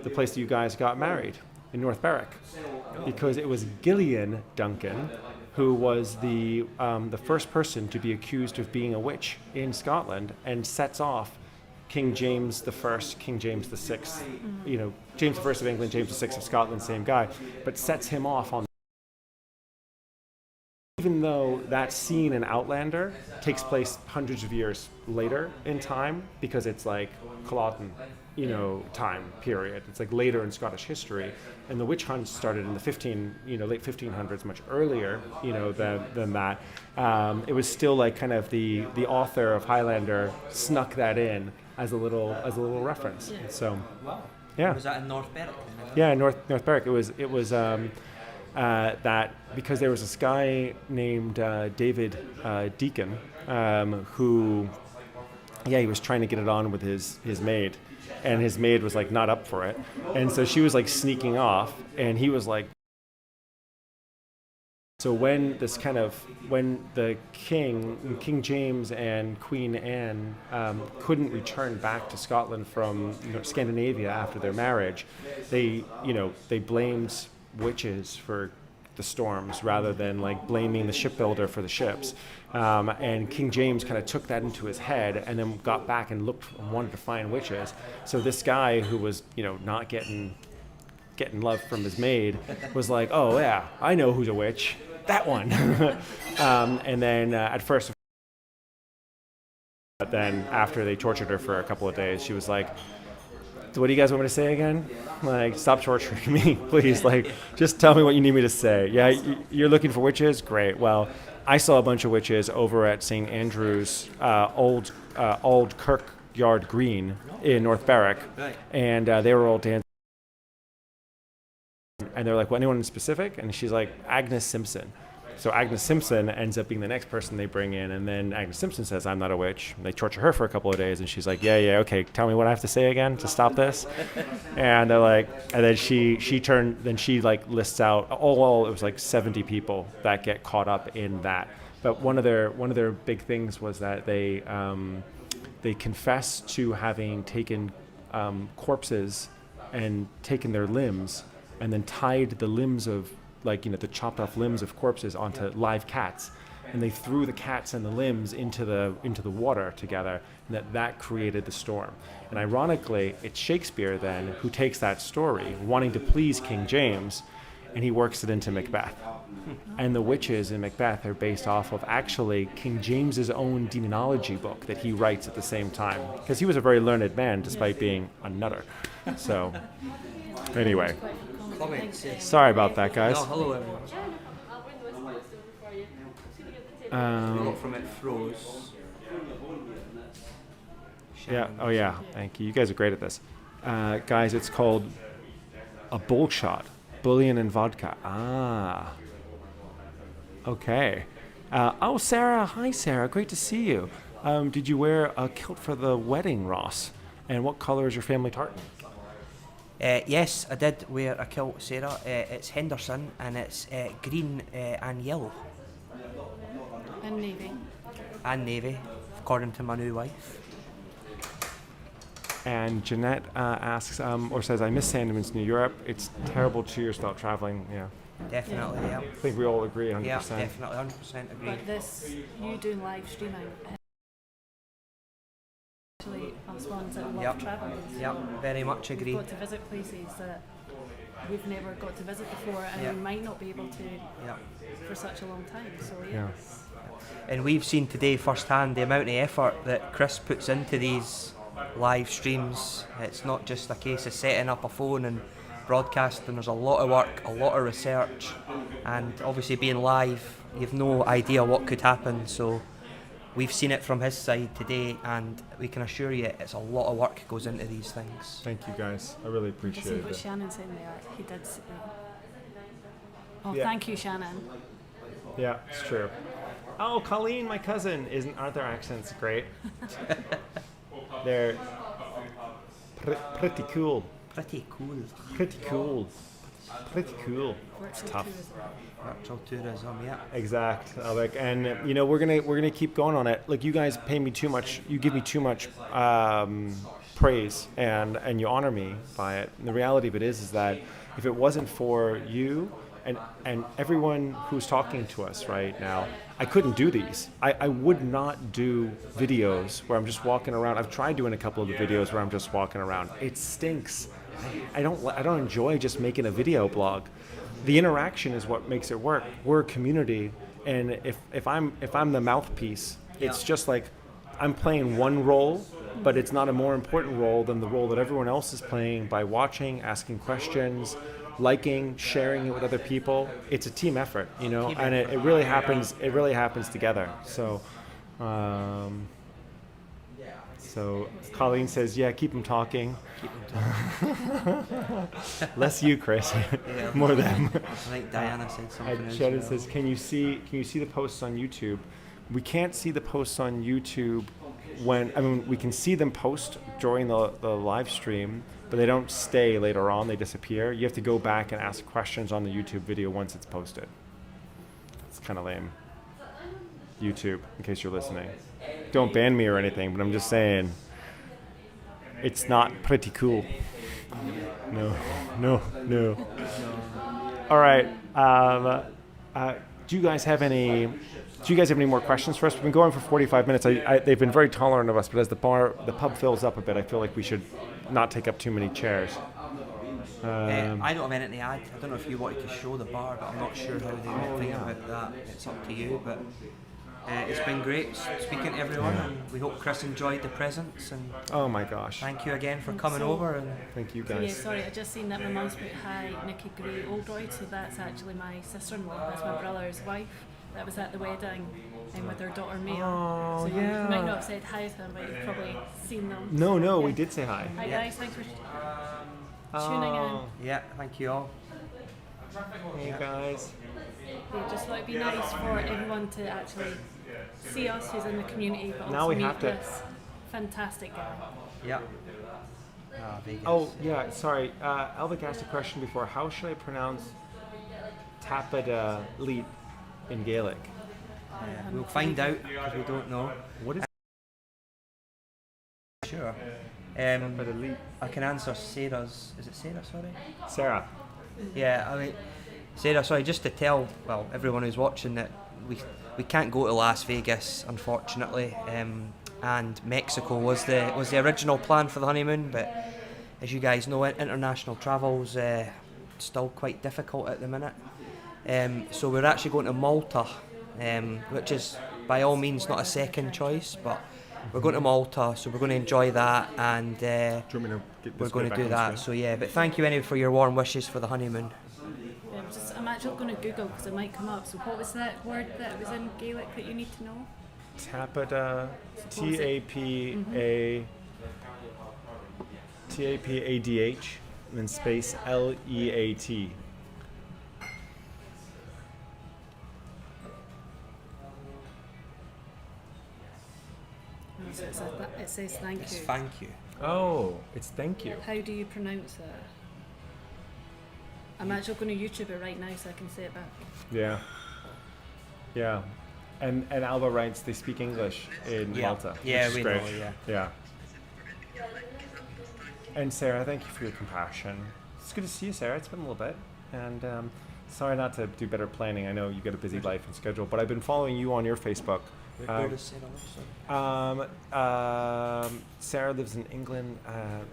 the place that you guys got married in North Berwick, because it was Gillian Duncan who was the first person to be accused of being a witch in Scotland, and sets off King James I, King James VI, James I of England, James VI of Scotland, same guy, but sets him off on. Even though that scene in Outlander takes place hundreds of years later in time, because it's like Culloden, time period. It's like later in Scottish history, and the witch hunt started in the late 1500s, much earlier, than that. It was still like kind of the author of Highlander snuck that in as a little reference. Yeah. So, yeah. Was that in North Berwick? Yeah, North Berwick. It was that because there was this guy named David Deacon who, he was trying to get it on with his maid, and his maid was like not up for it, and so she was like sneaking off, and he was like. So when the King James and Queen Anne couldn't return back to Scotland from Scandinavia after their marriage, they blamed witches for the storms rather than like blaming the shipbuilder for the ships. And King James kind of took that into his head, and then got back and looked and wanted to find witches. So this guy who was not getting love from his maid was like, oh yeah, I know who's a witch. That one. And then at first, but then after they tortured her for a couple of days, she was like, what do you guys want me to say again? Like, stop torturing me, please. Like, just tell me what you need me to say. Yeah, you're looking for witches? Great. Well, I saw a bunch of witches over at St. Andrew's old Kirkyard Green in North Berwick. Right. And they were all dancing. And they're like, well, anyone in specific? And she's like, Agnes Simpson. So Agnes Simpson ends up being the next person they bring in, and then Agnes Simpson says, I'm not a witch. And they torture her for a couple of days, and she's like, yeah, okay, tell me what I have to say again to stop this. And they're like, and then she lists out, it was like 70 people that get caught up in that. But one of their big things was that they confess to having taken corpses and taken their limbs, and then tied the limbs of, the chopped off limbs of corpses onto live cats, and they threw the cats and the limbs into the water together, and that created the storm. And ironically, it's Shakespeare then who takes that story, wanting to please King James, and he works it into Macbeth. And the witches in Macbeth are based off of actually King James's own demonology book that he writes at the same time, because he was a very learned man despite being a nutter. So, anyway. Sorry about that, guys. No, hello everyone. We got from it froze. Yeah. Oh yeah. Thank you. You guys are great at this, guys. It's called a bullshot, bullion and vodka. Ah. Okay. Sarah. Hi, Sarah. Great to see you. Did you wear a kilt for the wedding, Ross? And what color is your family tartan? Yes, I did wear a kilt, Sarah. It's Henderson, and it's green and yellow. And navy. And navy, according to my new wife. And Jeanette asks, or says, I miss Sandeman's New Europe. It's terrible 2 years without traveling. Yeah. Definitely, yeah. I think we all agree 100%. Yeah, definitely, 100% agree. But you doing live streaming, actually us ones that love travelling. Yep, very much agree. We've got to visit places that we've never got to visit before, and we might not be able to for such a long time. So Yeah. And we've seen today firsthand the amount of effort that Chris puts into these live streams. It's not just a case of setting up a phone and broadcasting. There's a lot of work, a lot of research, and obviously being live, you've no idea what could happen. So we've seen it from his side today, and we can assure you it's a lot of work goes into these things. Thank you, guys. I really to appreciate see what it. Shannon said there, he did say. Oh, Yeah. thank you, Shannon. Yeah, it's true. Oh, Colleen, my cousin, aren't their accents great? They're pretty cool. Pretty cool. Pretty cool. Pretty cool. It's Virtual tough. tourism. Virtual tourism, yeah. Exact. Like, and you know, we're gonna keep going on it. Like, you guys pay me too much. You give me too much praise, and you honor me by it. And the reality of it is that if it wasn't for you and everyone who's talking to us right now, I couldn't do these. I would not do videos where I'm just walking around. I've tried doing a couple of the videos where I'm just walking around. It stinks. I don't enjoy just making a video blog. The interaction is what makes it work. We're a community, and if I'm the mouthpiece, it's just like I'm playing one role, but it's not a more important role than the role that everyone else is playing by watching, asking questions, liking, sharing it with other people. It's a team effort, you know, and it really happens. It really happens together. So. So Colleen says, yeah, keep them talking. Less you, Chris. More them. I think Diana said something. And as Shannon well. says, can you see the posts on YouTube? We can't see the posts on YouTube we can see them post during the live stream, but they don't stay later on, they disappear. You have to go back and ask questions on the YouTube video once it's posted. It's kind of lame. YouTube, in case you're listening. Don't ban me or anything, but I'm just saying it's not pretty cool. No. All right. Do you guys have any more questions for us? We've been going for 45 minutes. They've been very tolerant of us, but as the pub fills up a bit, I feel like we should not take up too many chairs. I don't have anything to add. I don't know if you wanted to show the bar, but I'm not sure how they would think about that. It's up to you, but it's been great speaking to everyone, and we hope Chris enjoyed the presents. And oh my gosh! Thank you again for coming over. And thank you So guys. yeah, sorry, I just seen that my mum's put hi Nikki Gray Oldroyd, so that's actually my sister-in-law, that's my brother's wife. That was at the wedding and with her daughter Mia. Oh, so you yeah. might not have said hi to them, but you've probably seen them. No, Yeah. we did say hi. Hi guys, thanks for tuning in. yeah, thank you all. Hey guys. Yeah, just thought it'd be nice for everyone to actually see us who's in the community, but Now also we meet have to- this fantastic guy. Yeah. Vegas. Oh yeah, sorry. Elvic asked a question before. How should I pronounce Tapad Leet in Gaelic? We'll find out because we don't know. What is Sure. Tapad Leet? I can answer Sarah's. Is it Sarah? Sorry. Sarah. Yeah, I mean, Sarah. Sorry, just to tell everyone who's watching that we can't go to Las Vegas, unfortunately, and Mexico was the original plan for the honeymoon, but as you guys know, international travel's still quite difficult at the minute. So we're actually going to Malta, which is by all means not a second choice, but we're going to Malta, so we're going to enjoy that, and Do you want me to get this we're going back to do on the that. screen? So yeah, but thank you anyway for your warm wishes for the honeymoon. I'm actually going to Google because it might come up. So what was that word that was in Gaelic that you need to know? Tapada, Tapadh, and then space Leat. So it says thank It's you. thank you. Oh, it's thank you. How do you pronounce it? I'm actually going to YouTube it right now so I can say it back. Yeah. And Alba writes they speak English in Yeah. Malta. Yeah, which is we great. know, Yeah. And Sarah, thank you for your compassion. It's good to see you, Sarah. It's been a little bit. And sorry not to do better planning. I know you got a busy life and schedule, but I've been following you on your Facebook. Where does Sarah live, sorry? Sarah lives in England.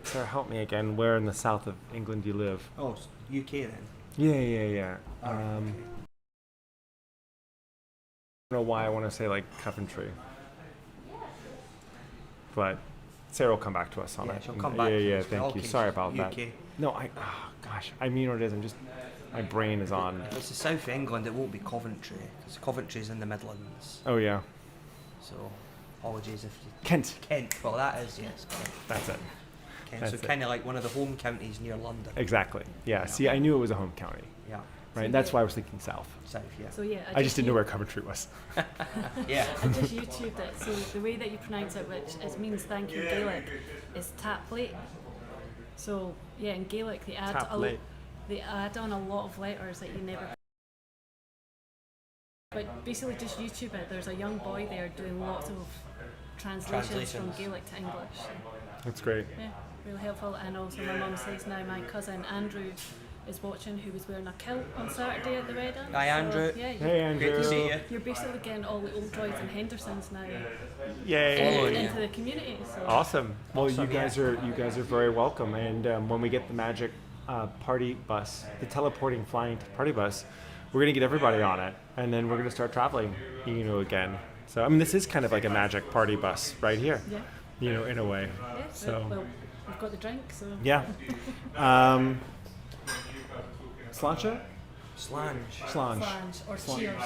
Sarah, help me again. Where in the south of England do you live? Oh, UK then. Yeah. I Alright. don't know why I want to say like Coventry, but Sarah will come back to us on Yeah, it. she'll come back. Yeah. It's Thank you. okay, Sorry about that. UK. No, I mean what it is. My brain is on. If it's the south of England, it won't be Coventry, because Coventry's in the Midlands. Oh yeah, So, apologies if you... Kent. Kent, well that is, yes, Kent. That's it. Kent. That's So it. kind of like one of the home counties near London. Exactly. Yeah. See, I knew it was a home county. Yeah, Right. That's why I was thinking south. south, yeah. So yeah, I just didn't know where Coventry was. Yeah. I just YouTubed it. So the way that you pronounce it, which means thank you in Gaelic, is tap late. So yeah, in Gaelic they add Tap late. they add on a lot of letters that you never. But basically, just YouTube it. There's a young boy there doing lots of translations from Gaelic to English. That's great. Yeah, really helpful. And also, my mum says now my cousin Andrew is watching, who was wearing a kilt on Saturday at the wedding. Hi, Andrew. Yeah, Hey, Andrew. Great to see you. you're basically getting all the old droids and Hendersons now Yay! into the community. So. Awesome. Well, Awesome, you guys are very welcome. And when we get the magic party bus, the teleporting flying party bus, we're gonna get everybody on it, and then we're gonna start traveling, again. So I mean, this is kind of like a magic party bus right here, Yeah. In a way. Yeah. So Well, we've got the drink, so. yeah. Slancha? Slange. Slange. Flange or cheers.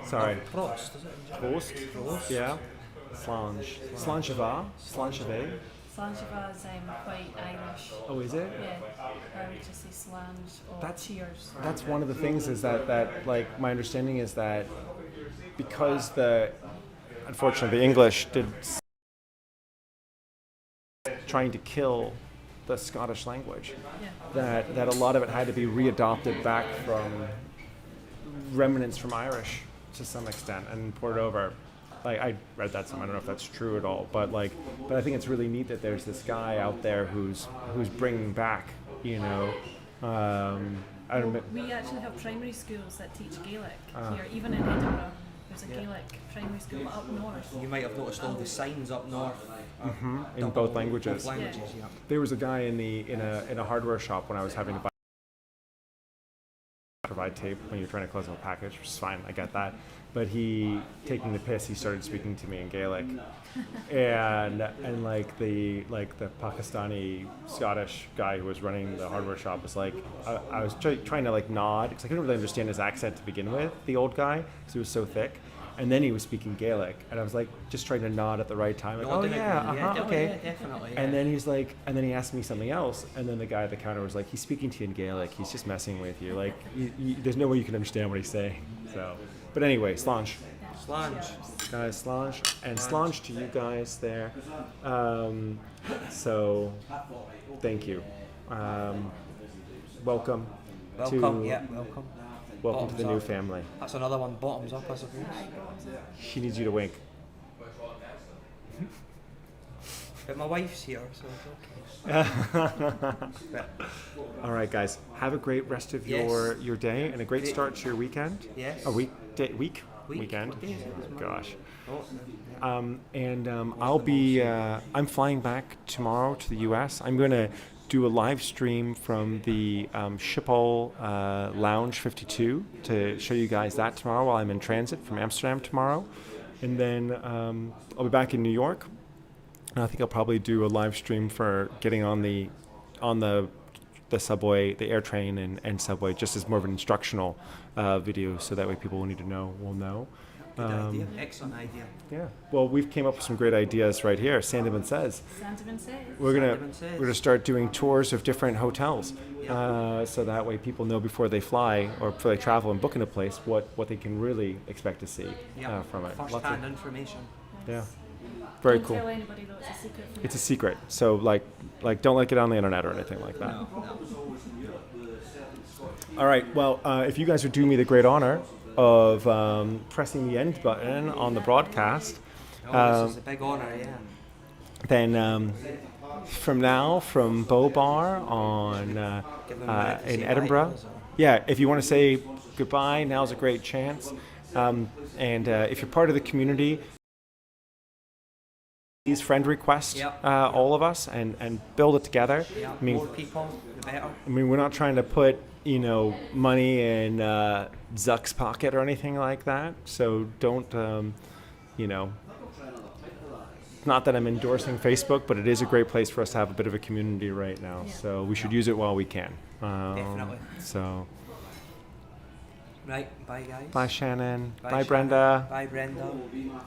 Sorry. Prost, is it? Prost. Prost. Yeah. Slange. Slancheva. Slancheve. Slancheva is quite Irish. Oh, is it? Yeah. I would just say slange or That's- cheers. That's one of the things is that like my understanding is that because unfortunately the English did trying to kill the Scottish language, Yeah. that a lot of it had to be readopted back from remnants from Irish to some extent and poured over. Like I read that somewhere. I don't know if that's true at all, but I think it's really neat that there's this guy out there who's bringing back, I don't know. We actually have primary schools that teach Gaelic here, even in Edinburgh. There's a Gaelic primary school up north. You might have noticed all the signs up north. In both languages. Both languages, yeah. There was a guy in a hardware shop when I was having to provide tape when you're trying to close up a package, which is fine, I get that. But he, taking the piss, he started speaking to me in Gaelic, and like the Pakistani Scottish guy who was running the hardware shop was like, I was trying to like nod because I couldn't really understand his accent to begin with, the old guy, because he was so thick. And then he was speaking Gaelic, and I was like just trying to nod at the right time. Like, Nodding okay. Yeah, definitely. And then he's like, and then he asked me something else, and then the guy at the counter was like, he's speaking to you in Gaelic. He's just messing with you. Like, there's no way you can understand what he's saying. So, but anyway, slange, Slange. guys, slange, and slange to you guys there. So, thank you. Welcome. Welcome, To, yeah, welcome. Welcome to the Bottoms new up. family. That's another one, bottoms up, I suppose. She needs you to wink. But my wife's here, so it's okay. All right, guys. Have a great rest of Yes. your day and a great Great. start to your weekend. Yes. A weekend. What day is it? It's Monday. Gosh. Oh, I'll be. I'm flying back tomorrow to the U.S. I'm going to do a live stream from the Schiphol Lounge 52 to show you guys that tomorrow while I'm in transit from Amsterdam tomorrow, and then I'll be back in New York. And I think I'll probably do a live stream for getting on the subway, the air train and subway, just as more of an instructional video, so that way people who need to know will know. good idea. Excellent idea. Yeah. Well, we've came up with some great ideas right here. Sandeman says Sandeman says. we're Sandeman says. gonna start doing tours of different hotels, so that way people know before they fly or before they travel and book in a place what they can really expect to see from it. Lots of- First-hand information. yeah. Very Don't cool. tell anybody though, it's a secret. From It's a secret, so like don't like it on the internet or anything like that. All right. Well, if you guys would do me the great honor of pressing the end button on the broadcast, This is a big honour, yeah. then from now, from Bow Bar on Give them a minute to in say Edinburgh, bye, so. yeah. If you want to say goodbye, now's a great chance. And if you're part of the community, these friend request all of us and build it together. Yeah, I mean, more people, the better. we're not trying to put money in Zuck's pocket or anything like that. So don't not that I'm endorsing Facebook, but it is a great place for us to have a bit of a community right now. Yeah. So we should use it while we can. Definitely. So Right, bye guys. bye Shannon. Bye Shannon. Brenda. Bye Brenda.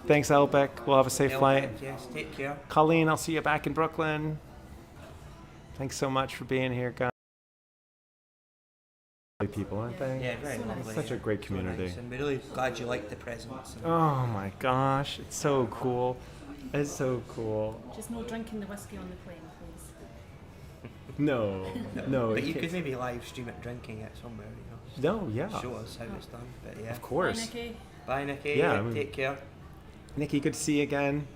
Thanks Elbeck. We'll have a safe flight. Yes, take care. Colleen, I'll see you back in Brooklyn. Thanks so much for being here, guys. People, aren't they? Yeah, very So nice. lovely. Such a great So community. nice, and we're really glad you liked the presents. And Oh my gosh, it's so cool. It's so cool. Just no drinking the whiskey on the plane, please. No, no. But it you can't- could maybe live stream it drinking it somewhere, you know. No, yeah. Show us how it's done. But yeah. Of course. Bye, Nikki. Bye, Nikki. Yeah, I mean- Take care. Nikki, good to see you again.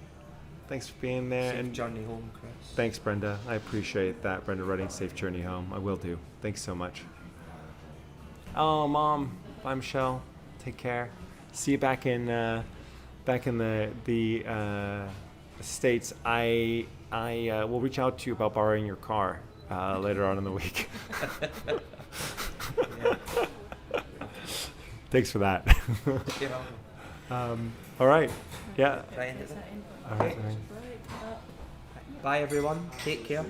Thanks for being there. Safe And journey home, Chris. thanks, Brenda. I appreciate that. Brenda Redding, safe journey home. I will do. Thanks so much. Oh, Mom. Bye, Michelle. Take care. See you back in the States. I will reach out to you about borrowing your car later on in the week. Thanks for that. You're welcome. All right. Yeah. Right, end it Is there. that in? All right. Right. Bye, everyone. Take care.